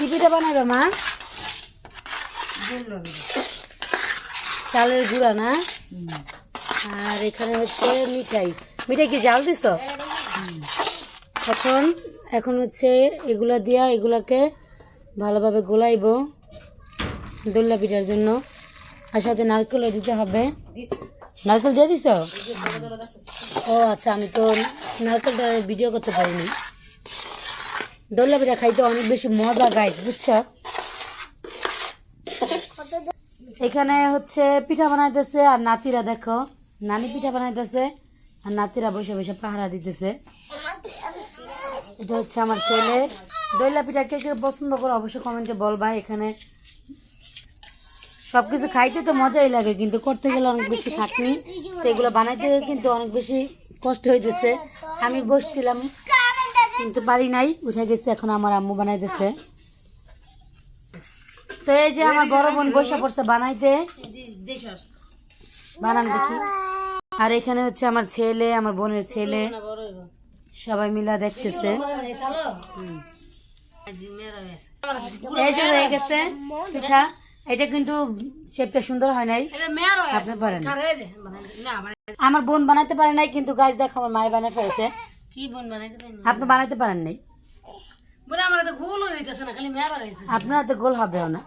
কি পিঠা বানাইবা মা? চালের গুঁড়া না? আর এখানে হচ্ছে মিঠাই। মিঠাই কি জাল দিস? এখন এখন হচ্ছে এগুলা দিয়া এগুলাকে ভালোভাবে গোলাইব দোল্লা পিঠার জন্য। আর সাথে নারকেলও দিতে হবে। নারকেল দিয়ে দিস? ও আচ্ছা, আমি তো নারকেলটা ভিডিও করতে পারিনি। দোল্লা পিঠা খাইতে অনেক বেশি মজা গাইস, বুঝছো? এখানে হচ্ছে পিঠা বানাইতেছে আর নাতিরা দেখো, নানি পিঠা বানাইতেছে আর নাতিরা বসে বসে পাহারা দিতেছে। এটা হচ্ছে আমার ছেলে। দইলা পিঠা কে কে পছন্দ করো অবশ্যই কমেন্টে বলবা। এখানে সবকিছু খাইতে তো মজাই লাগে, কিন্তু করতে গেলে অনেক বেশি খাটনি, তো এগুলো বানাইতে কিন্তু অনেক বেশি কষ্ট হইতেছে। আমি বসছিলাম কিন্তু পারি নাই, উঠে গেছে। এখন আমার আম্মু বানাইতেছে। তো এই যে আমার বড় বোন বসে পড়ছে বানাইতে, বানান দেখি। আর এখানে হচ্ছে আমার ছেলে, আমার বোনের ছেলে, সবাই মিলা দেখতেছে। এই যে হয়ে গেছে পিঠা। এটা কিন্তু শেপটা সুন্দর হয় নাই, আপনি পারেন। আমার বোন বানাইতে পারে নাই, কিন্তু গাছ দেখো আমার মায়ে বানাই ফেলছে। কি বোন বানাইতে পারেন? আপনি বানাইতে পারেন নাই। বলে আমার তো গোল হয়ে যাচ্ছে না, খালি মেরা হয়েছে। আপনার তো গোল হবেও না।